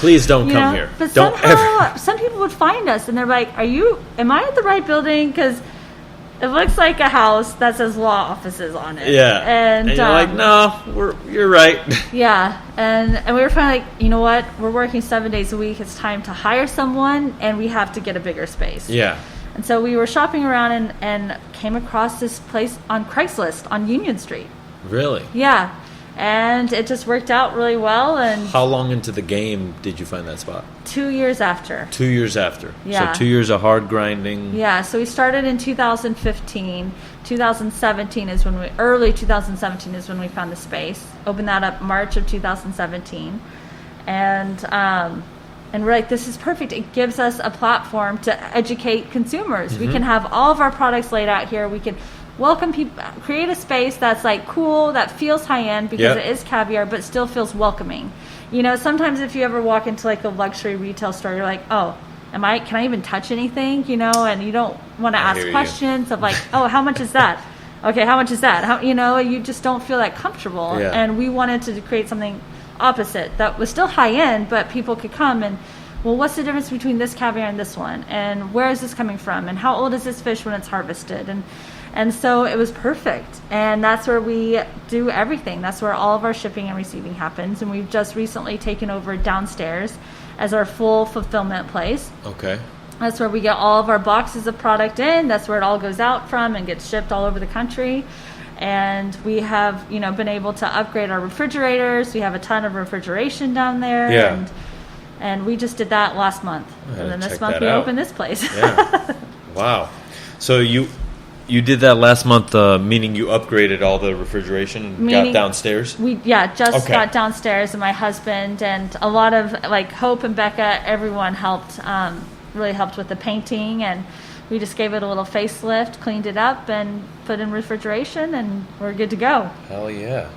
Please don't come here. But don't somehow, ever. some people would find us, and they're like, am I at the right building? Because it looks like a house that says law offices on it. Yeah. And you're like, no, you're right. Yeah. And we were finally like, you know what? We're working 7 days a week. It's time to hire someone, and we have to get a bigger space. Yeah. And so we were shopping around and came across this place on Craigslist on Union Street. Really? Yeah. And it just worked out really well. And how long into the game did you find that spot? 2 years after. 2 years after. Yeah. So 2 years of hard grinding. Yeah. So we started in 2015. 2017 is when early 2017 is when we found the space. Opened that up March of 2017. And we're like, this is perfect. It gives us a platform to educate consumers. We can have all of our products laid out here. We can welcome people, create a space that's like cool, that feels high end because it is Caviar, but still feels welcoming. Sometimes if you ever walk into like a luxury retail store, you're like, oh, can I even touch anything? And you don't want to ask questions of like, oh, how much is that? Okay, how much is that? You just don't feel that comfortable. Yeah. And we wanted to create something opposite that was still high end, but people could come and, well, what's the difference between this caviar and this one? And where is this coming from? And how old is this fish when it's harvested? And so it was perfect. And that's where we do everything. That's where all of our shipping and receiving happens. And we've just recently taken over downstairs as our full fulfillment place. Okay. That's where we get all of our boxes of product in. That's where it all goes out from and gets shipped all over the country. And we have, been able to upgrade our refrigerators. We have a ton of refrigeration down there. Yeah. And we just did that last month. And then this month we opened this place. Yeah. Wow. So you did that last month, meaning you upgraded all the refrigeration and got downstairs? Got downstairs, and my husband and a lot of like Hope and Becca, everyone helped, really helped with the painting, and we just gave it a little facelift, cleaned it up, and put in refrigeration, and we're good to go. Hell yeah.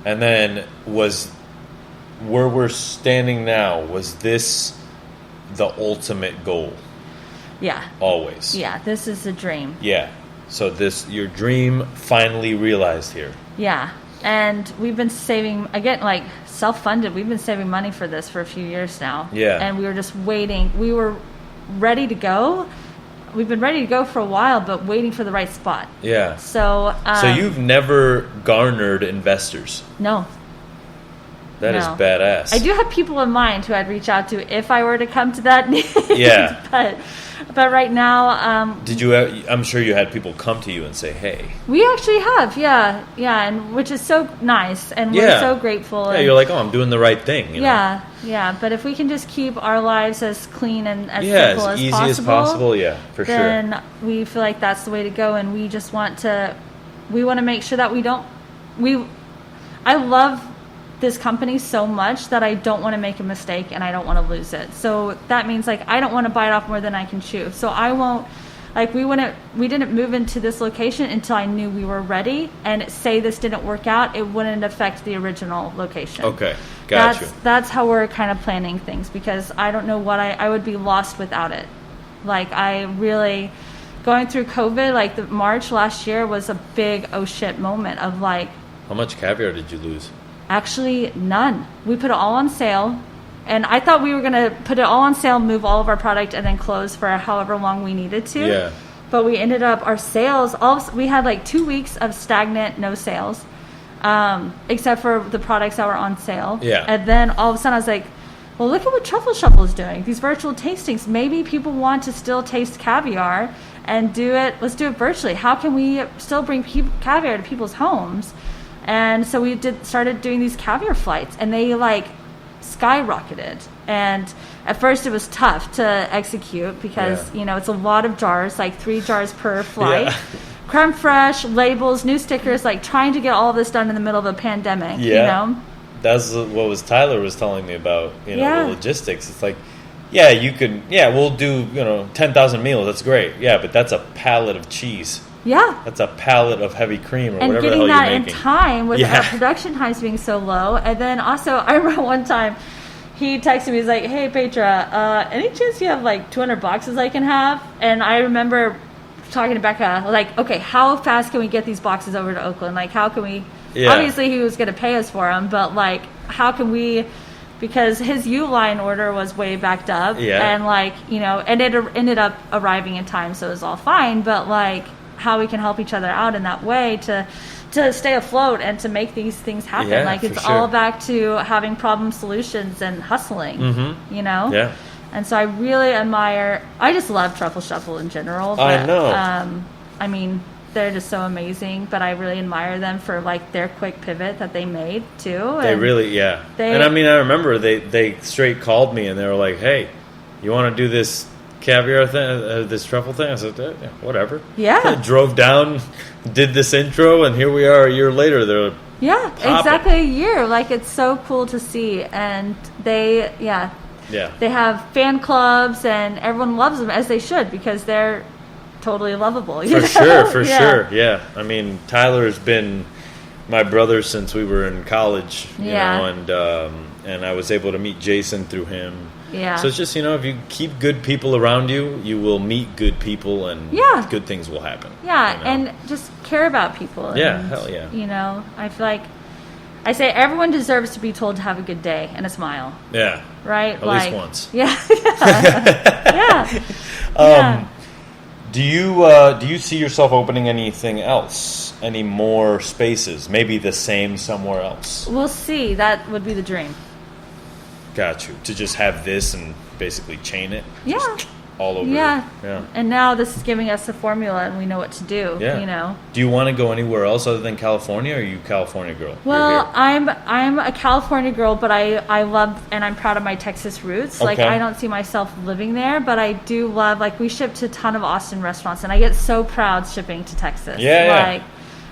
And then where we're standing now, was this the ultimate goal? Yeah. Always? Yeah, this is a dream. Yeah. So your dream finally realized here. Yeah. And we've been saving, again, like self-funded, we've been saving money for this for a few years now. Yeah. And we were just waiting. We were ready to go. We've been ready to go for a while, but waiting for the right spot. Yeah. So you've never garnered investors? No. That is badass. I do have people in mind who I'd reach out to if I were to come to that need. Yeah. But right now, did you? I'm sure you had people come to you and say, "Hey." We actually have, yeah, and which is so nice, and we're so grateful. Yeah, you're like, "Oh, I'm doing the right thing." Yeah. But if we can just keep our lives as clean and as simple as as easy possible, as possible, yeah, for sure. Then we feel like that's the way to go, and we just want to make sure that I love this company so much that I don't want to make a mistake and I don't want to lose it. So that means like I don't want to bite off more than I can chew. So I won't, like we didn't move into this location until I knew we were ready, and say this didn't work out, it wouldn't affect the original location. Okay, gotcha. That's how we're kind of planning things, because I don't know what I would be lost without it. Like I really, going through COVID, like the March last year was a big oh shit moment of like. How much caviar did you lose? Actually, none. We put it all on sale, and I thought we were going to put it all on sale, move all of our product, and then close for however long we needed to. Yeah. But we ended up, our sales, we had like 2 weeks of stagnant, no sales, except for the products that were on sale. Yeah. And then all of a sudden I was like, well, look at what Truffle Shuffle is doing. These virtual tastings. Maybe people want to still taste caviar and let's do it virtually. How can we still bring caviar to people's homes? And so we started doing these caviar flights, and they like skyrocketed. And at first it was tough to execute because, it's a lot of jars, like 3 jars per flight. Yeah. Creme fraiche, labels, new stickers, like trying to get all of this done in the middle of a pandemic, That's what Tyler was telling me about, the logistics. It's like, we'll do, 10,000 meals. That's great. Yeah, but that's a pallet of cheese. Yeah. That's a pallet of heavy cream or and whatever the hell you're making. And getting that in time with our production times being so low. And then also, I remember one time he texted me, he's like, hey, Petra, any chance you have like 200 boxes I can have? And I remember talking to Becca, like, okay, how fast can we get these boxes over to Oakland? Like, how can we... Yeah. Obviously, he was going to pay us for them, but like, how can we because his U-line order was way backed up. Yeah. And like, you know, and it ended up arriving in time, so it was all fine. But like, how we can help each other out in that way to stay afloat and to make these things happen. Yeah, like, it's for sure. all back to having problem solutions and hustling, you know? Yeah. And so I really admire, I just love Truffle Shuffle in general. But, I know. I mean, they're just so amazing, but I really admire them for like their quick pivot that they made too. They really, yeah. And I mean, I remember they straight called me and they were like, "Hey, you want to do this caviar thing, this truffle thing?" I said, "Yeah, whatever." Yeah. I drove down, did this intro, and here we are a year later. They're popping. Exactly a year. Like, it's so cool to see, and they have fan clubs, and everyone loves them, as they should, because they're totally lovable. For sure. Yeah. I mean, Tyler's been my brother since we were in college, you know, and I was able to meet Jason through him. Yeah. So it's just, you know, if you keep good people around you, you will meet good people, and good things will happen. Yeah, you know? and just care about people. And, hell yeah. You know, I feel like I say everyone deserves to be told to have a good day and a smile. Yeah. Right? At least once. Yeah. Yeah. Do you see yourself opening anything else? Any more spaces? Maybe the same somewhere else? We'll see. That would be the dream. Got you. To just have this and basically chain it? Yeah. Just all over. Yeah. Yeah. And now this is giving us a formula, and we know what to do. Yeah. You know. Do you want to go anywhere else other than California, or are you a California girl? Well, I'm a California girl, but I love, and I'm proud of my Texas roots. Okay. Like, I don't see myself living there, but I do love, like, we ship to a ton of Austin restaurants, and I get so proud shipping to Texas. Yeah. Like,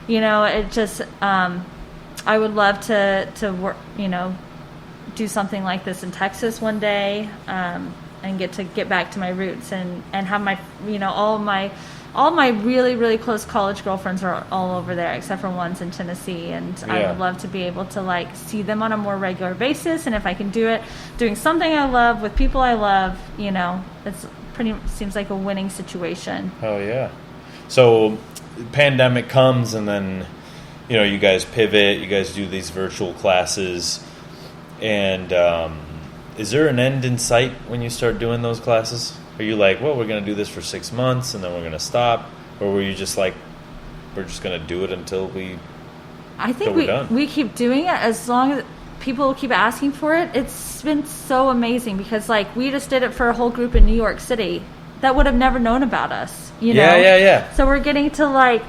you know, it just, I would love to work, you know, do something like this in Texas one day, and get back to my roots and have my, you know, all my really, really close college girlfriends are all over there, except for one's in Tennessee, and I would love to be able to like see them on a more regular basis, and if I can do it doing something I love with people I love, you know, it's seems like a winning situation. Oh yeah. So pandemic comes, and then, you know, you guys pivot, you guys do these virtual classes, and is there an end in sight when you start doing those classes? Are you like, well, we're going to do this for 6 months and then we're going to stop? Or were you just like, we're just going to do it until I think we keep doing it as long as people keep asking for it. It's been so amazing because, like, we just did it for a whole group in New York City that would have never known about us, you know? Yeah. So we're getting to, like,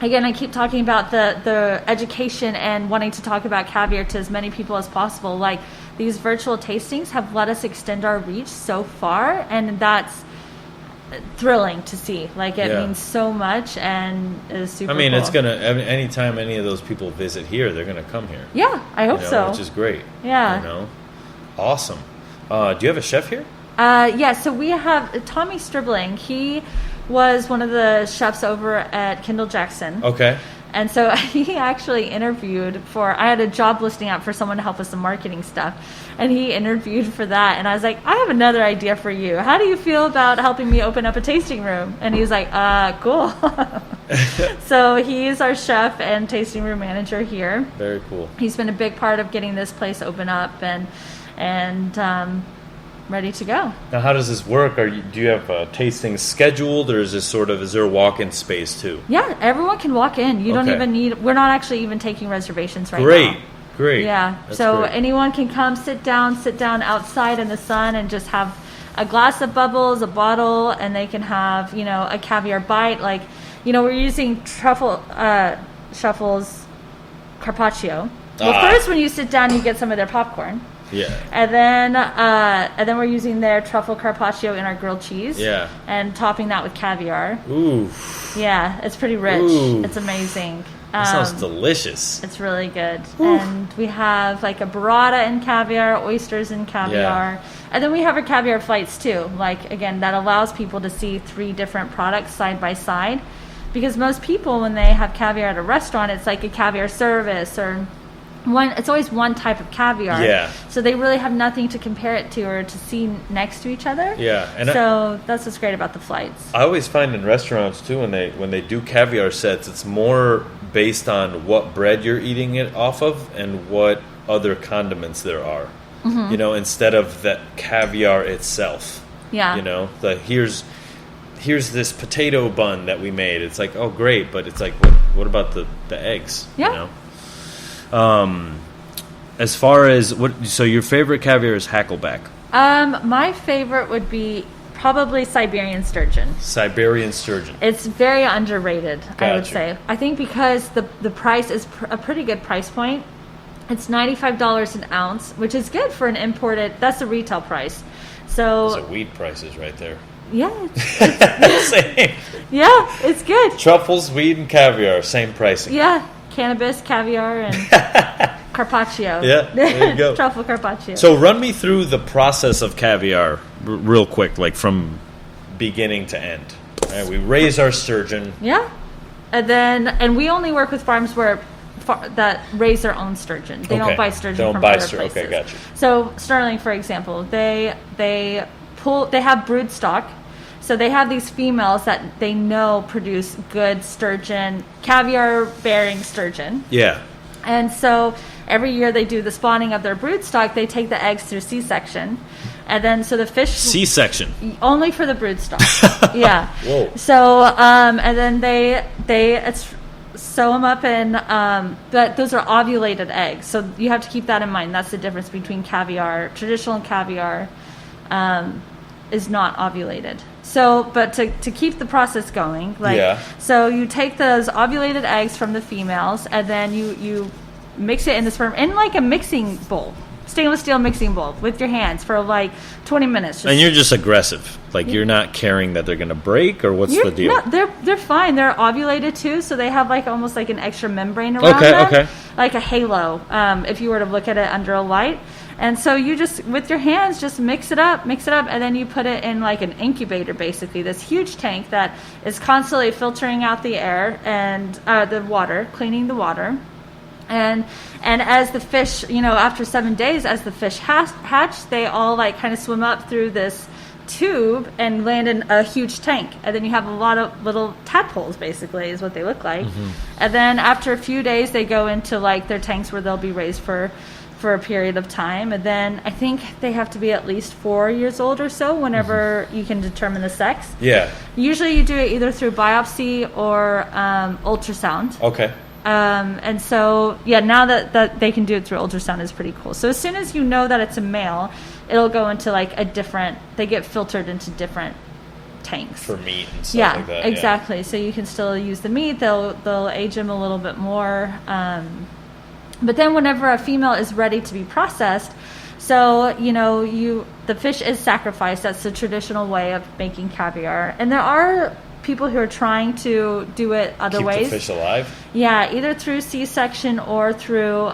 again, I keep talking about the education and wanting to talk about caviar to as many people as possible. Like, these virtual tastings have let us extend our reach so far, and that's thrilling to see. Like, it means so much, and it's super cool. It's going to, anytime any of those people visit here, they're going to come here. Yeah, I hope so. Which is great. Yeah. You know? Awesome. Do you have a chef here? Yeah, so we have Tommy Stribling. He was one of the chefs over at Kendall Jackson. Okay. And so he actually interviewed I had a job listing out for someone to help with some marketing stuff. And he interviewed for that. And I was like, I have another idea for you. How do you feel about helping me open up a tasting room? And he was like, cool. So he's our chef and tasting room manager here. Very cool. He's been a big part of getting this place open up and ready to go. Now, how does this work? Do you have tastings scheduled, or is there a walk-in space too? Yeah, everyone can walk in. You don't even we're not actually even taking reservations right now. Great. Yeah. That's so great. Anyone can come sit down outside in the sun and just have a glass of bubbles, a bottle, and they can have, you know, a caviar bite. Like, you know, we're using Truffle Shuffle's carpaccio. Well, first when you sit down, you get some of their popcorn. Yeah. And then we're using their truffle carpaccio in our grilled cheese. Yeah. And topping that with caviar. Ooh. Yeah, it's pretty rich. Ooh. It's amazing. That sounds delicious. It's really good. Ooh. And we have like a burrata in caviar, oysters in caviar. Yeah. And then we have our caviar flights too. Like, again, that allows people to see 3 different products side by side. Because most people, when they have caviar at a restaurant, it's like a caviar service or it's always one type of caviar. Yeah. So they really have nothing to compare it to or to see next to each other. Yeah. And so that's what's great about the flights. I always find in restaurants too, when they do caviar sets, it's more based on what bread you're eating it off of and what other condiments there are. you know, instead of the caviar itself. Yeah. You know, here's this potato bun that we made. It's like, oh, great, but it's like, what about the eggs? Yeah. You know? As far as so your favorite caviar is hackleback. My favorite would be probably Siberian sturgeon. Siberian sturgeon. It's very underrated, Gotcha. I would say. I think because the price is a pretty good price point. It's $95 an ounce, which is good for an imported. That's the retail price. So those are weed prices right there. Yeah. Same. Yeah, it's good. Truffles, weed, and caviar, same pricing. Yeah, cannabis, caviar, and carpaccio. Yeah, there you go. Truffle carpaccio. So run me through the process of caviar real quick, like from beginning to end. All right, we raise our sturgeon. Yeah. And we only work with farms that raise their own sturgeon. They don't buy sturgeon from other places. Okay, gotcha. So Sterling, for example, they have brood stock. So they have these females that they know produce good sturgeon, caviar-bearing sturgeon. Yeah. And so every year they do the spawning of their brood stock. They take the eggs through C-section. And then so the fish... C-section? Only for the brood stock. Yeah. Whoa. So, and then they sew them up in... but those are ovulated eggs. So you have to keep that in mind. That's the difference between caviar. Traditional caviar is not ovulated. So, but to keep the process going, so you take those ovulated eggs from the females, and then you mix it in the sperm in like a mixing bowl, stainless steel mixing bowl, with your hands for like 20 minutes. And you're just aggressive, like you're not caring that they're going to break, or what's the deal? No, they're fine. They're ovulated too, so they have like almost like an extra membrane around them, like a halo. If you were to look at it under a light. And so you just, with your hands, just mix it up, and then you put it in like an incubator, basically, this huge tank that is constantly filtering out the air and the water, cleaning the water. And as the fish, after 7 days, as the fish hatch, they all like kind of swim up through this tube and land in a huge tank. And then you have a lot of little tadpoles, basically, is what they look like. Mm-hmm. And then after a few days, they go into like their tanks where they'll be raised for a period of time, and then I think they have to be at least 4 years old or so whenever you can determine the sex. Yeah. Usually you do it either through biopsy or ultrasound. Okay. And so, now that they can do it through ultrasound is pretty cool. So as soon as you know that it's a male, it'll go into like they get filtered into different tanks. For meat and stuff like that. Exactly. Yeah. So you can still use the meat. They'll age them a little bit more. But then whenever a female is ready to be processed, so, the fish is sacrificed. That's the traditional way of making caviar. And there are people who are trying to do it other ways. Keep the fish alive? Yeah, either through C-section or through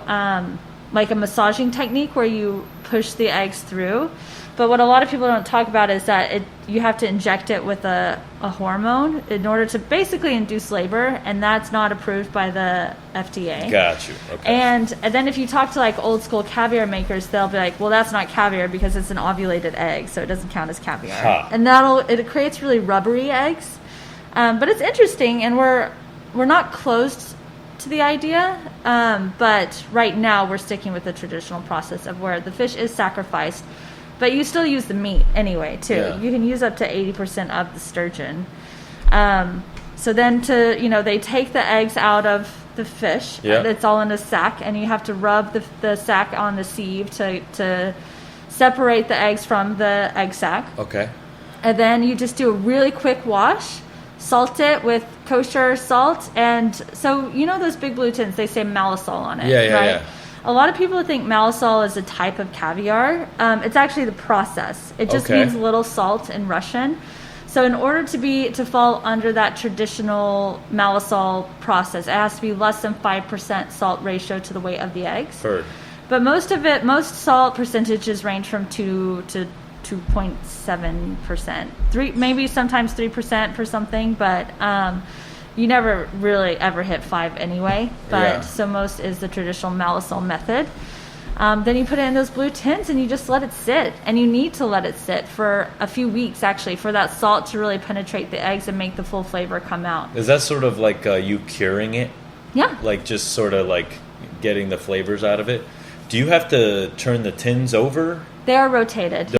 like a massaging technique where you push the eggs through. But what a lot of people don't talk about is that you have to inject it with a hormone in order to basically induce labor, and that's not approved by the FDA. Got you. Okay. And then if you talk to like old school caviar makers, they'll be like, well, that's not caviar because it's an ovulated egg, so it doesn't count as caviar. Huh. And it creates really rubbery eggs. But it's interesting, and we're not closed to the idea, but right now we're sticking with the traditional process of where the fish is sacrificed. But you still use the meat anyway, too. Yeah. You can use up to 80% of the sturgeon. So then they take the eggs out of the fish. Yeah. It's all in a sack, and you have to rub the sack on the sieve to separate the eggs from the egg sac. Okay. And then you just do a really quick wash, salt it with kosher salt, and so those big blue tins, they say Malasol on it. Yeah, right? Yeah. A lot of people think Malasol is a type of caviar. It's actually the process. It just means little salt in Russian. So in order to fall under that traditional Malasol process, it has to be less than 5% salt ratio to the weight of the eggs. Heard. But most salt percentages range from 2 to 2.7%. Maybe sometimes 3% for something, but you never really ever hit 5 anyway, but so most is the traditional Malasol method. Then you put it in those blue tins and you just let it sit. And you need to let it sit for a few weeks, actually, for that salt to really penetrate the eggs and make the full flavor come out. Is that sort of like you curing it? Yeah. Like just sort of like getting the flavors out of it? Do you have to turn the tins over? They are rotated.